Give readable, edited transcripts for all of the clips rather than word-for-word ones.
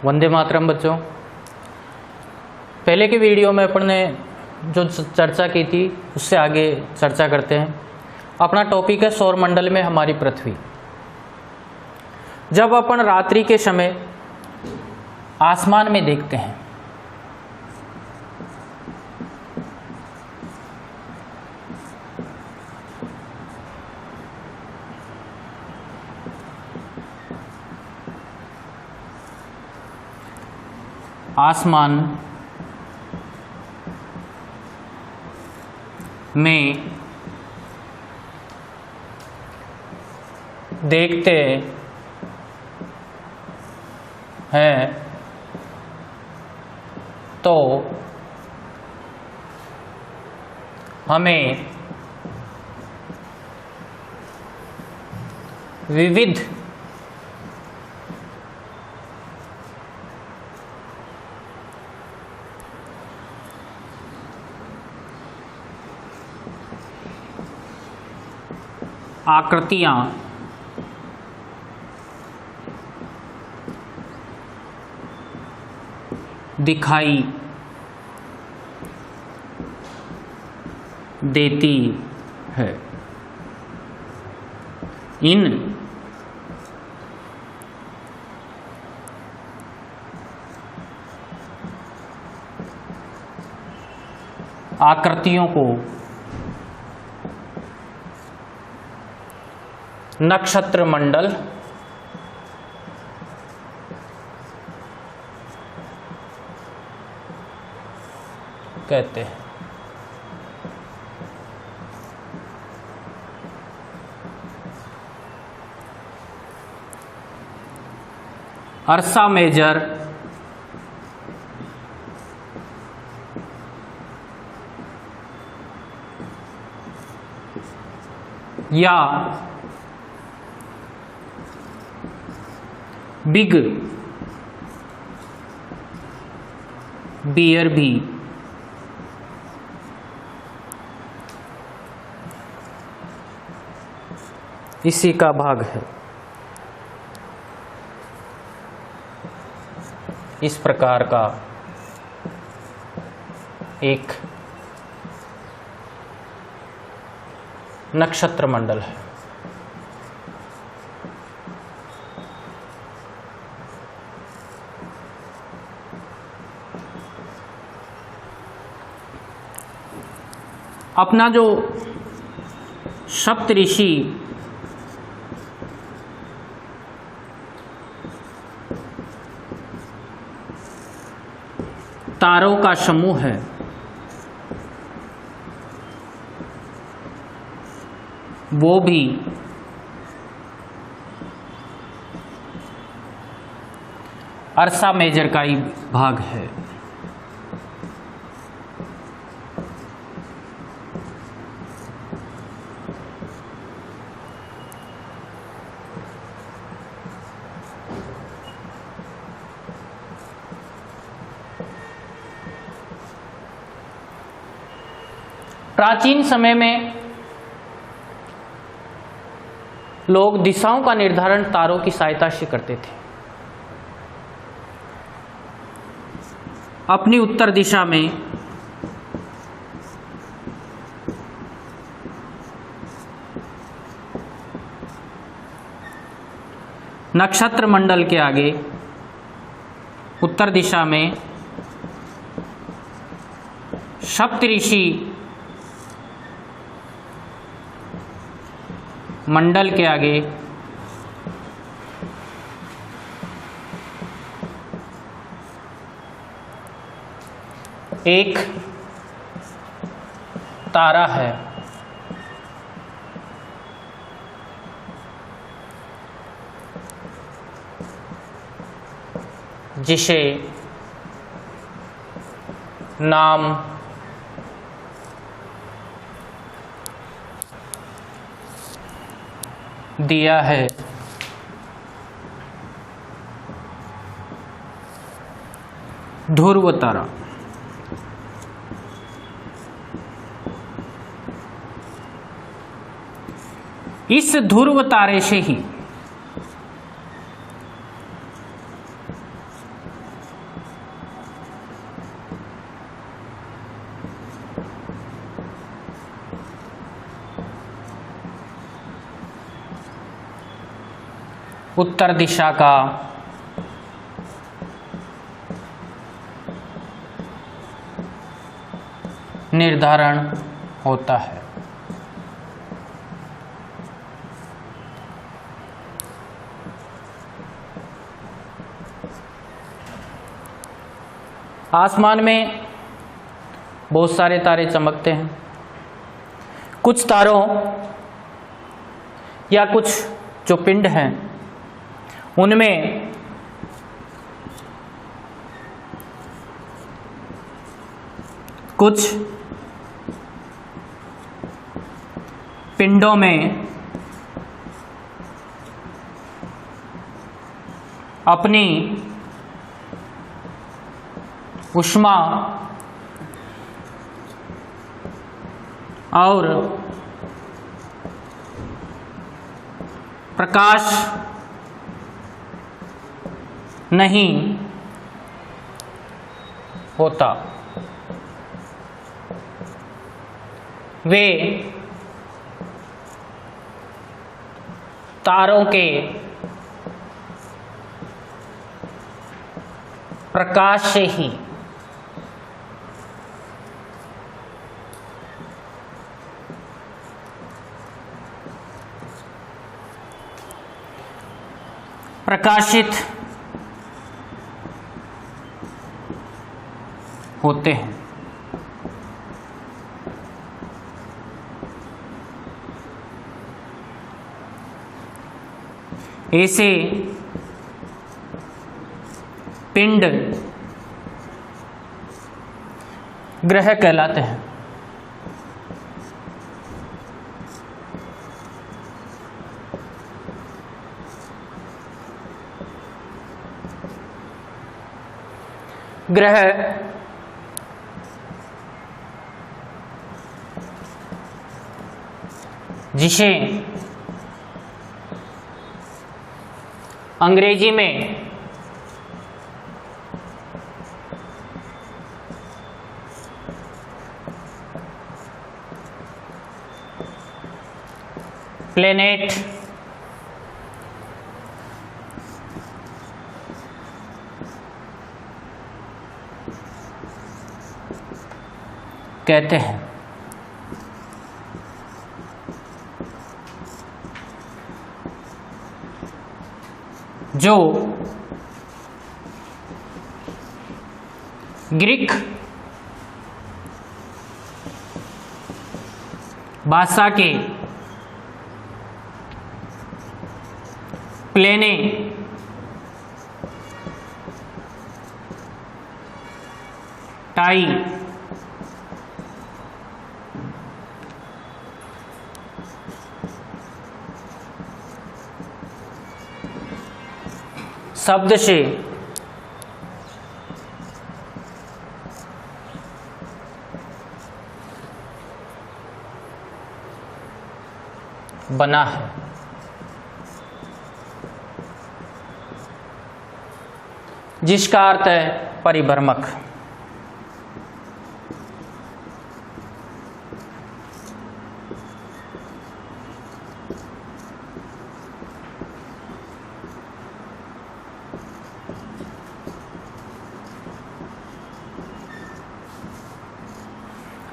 वंदे मातरम बच्चों। पहले की वीडियो में अपन ने जो चर्चा की थी उससे आगे चर्चा करते हैं। अपना टॉपिक है सौरमंडल में हमारी पृथ्वी। जब अपन रात्रि के समय आसमान में देखते हैं आसमान में देखते हैं तो हमें विविध आकृतियां दिखाई देती है। इन आकृतियों को नक्षत्र मंडल कहते हैं। अर्सा मेजर या बिग बियर भी इसी का भाग है। इस प्रकार का एक नक्षत्र मंडल है। अपना जो सप्तऋषि तारों का समूह है वो भी अर्सा मेजर का ही भाग है। प्राचीन समय में लोग दिशाओं का निर्धारण तारों की सहायता से करते थे। अपनी उत्तर दिशा में नक्षत्र मंडल के आगे उत्तर दिशा में सप्तऋषि मंडल के आगे एक तारा है जिसे नाम दिया है ध्रुव तारा। इस ध्रुव तारे से ही उत्तर दिशा का निर्धारण होता है। आसमान में बहुत सारे तारे चमकते हैं। कुछ तारों या कुछ जो पिंड हैं उनमें कुछ पिंडों में अपनी ऊष्मा और प्रकाश नहीं होता। वे तारों के प्रकाश से ही प्रकाशित होते हैं। ऐसे पिंड ग्रह कहलाते हैं। ग्रह जिसे अंग्रेजी में प्लेनेट कहते हैं। जो ग्रीक भाषा के प्लेने टाई शब्द से बना है। जिसका अर्थ है परिभ्रमक।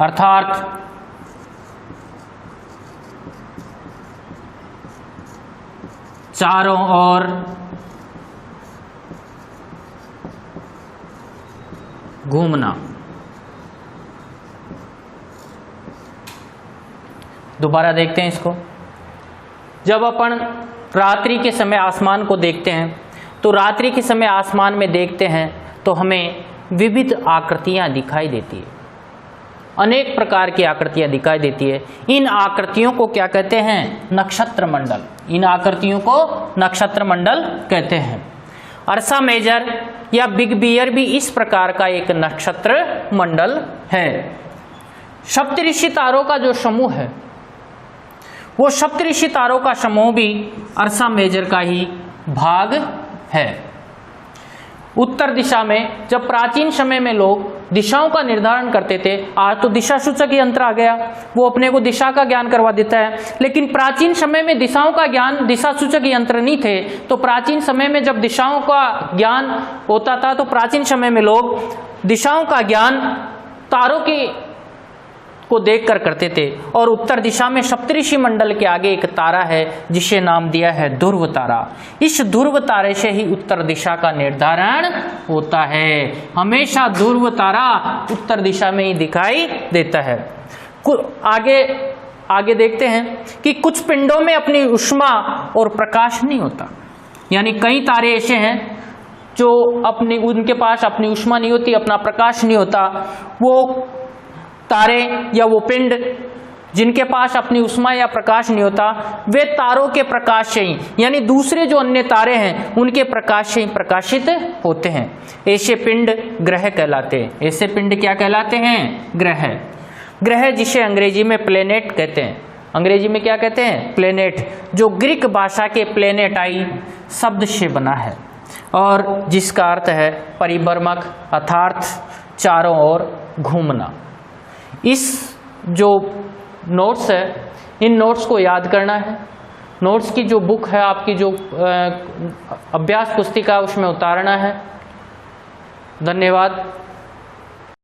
अर्थात चारों ओर घूमना। दोबारा देखते हैं इसको। जब अपन रात्रि के समय आसमान को देखते हैं तो रात्रि के समय आसमान में देखते हैं तो हमें विविध आकृतियां दिखाई देती है, अनेक प्रकार की आकृतियां दिखाई देती है। इन आकृतियों को क्या कहते हैं? नक्षत्र मंडल। इन आकृतियों को नक्षत्र मंडल कहते हैं। अर्सा मेजर या बिग बियर भी इस प्रकार का एक नक्षत्र मंडल है। सप्तऋषि तारों का जो समूह है वो सप्तऋषि तारों का समूह भी अर्सा मेजर का ही भाग है। उत्तर दिशा में जब प्राचीन समय में लोग दिशाओं का निर्धारण करते थे, आज तो दिशा सूचक यंत्र आ गया, वो अपने को दिशा का ज्ञान करवा देता है, लेकिन प्राचीन समय में दिशाओं का ज्ञान, दिशा सूचक यंत्र नहीं थे। तो प्राचीन समय में जब दिशाओं का ज्ञान होता था तो प्राचीन समय में लोग दिशाओं का ज्ञान तारों को देखकर करते थे। और उत्तर दिशा में सप्तऋषि मंडल के आगे एक तारा है जिसे नाम दिया है ध्रुव तारा। इस ध्रुव तारे से ही उत्तर दिशा का निर्धारण होता है। हमेशा ध्रुव तारा उत्तर दिशा में ही दिखाई देता है। आगे देखते हैं कि कुछ पिंडों में अपनी ऊष्मा और प्रकाश नहीं होता, यानी कई तारे ऐसे हैं जो उनके पास अपनी ऊष्मा नहीं होती, अपना प्रकाश नहीं होता। वो तारे या वो पिंड जिनके पास अपनी ऊष्मा या प्रकाश नहीं होता, वे तारों के प्रकाश से ही, यानी दूसरे जो अन्य तारे हैं उनके प्रकाश से ही प्रकाशित होते हैं। ऐसे पिंड ग्रह कहलाते हैं। ऐसे पिंड क्या कहलाते हैं? ग्रह। ग्रह जिसे अंग्रेजी में प्लेनेट कहते हैं। अंग्रेजी में क्या कहते हैं? प्लेनेट, जो ग्रीक भाषा के प्लेनेटाई शब्द से बना है और जिसका अर्थ है परिभ्रमक, अर्थात चारों ओर घूमना। इस जो नोट्स है, इन नोट्स को याद करना है। नोट्स की जो बुक है आपकी, जो अभ्यास पुस्तिका, उसमें उतारना है। धन्यवाद।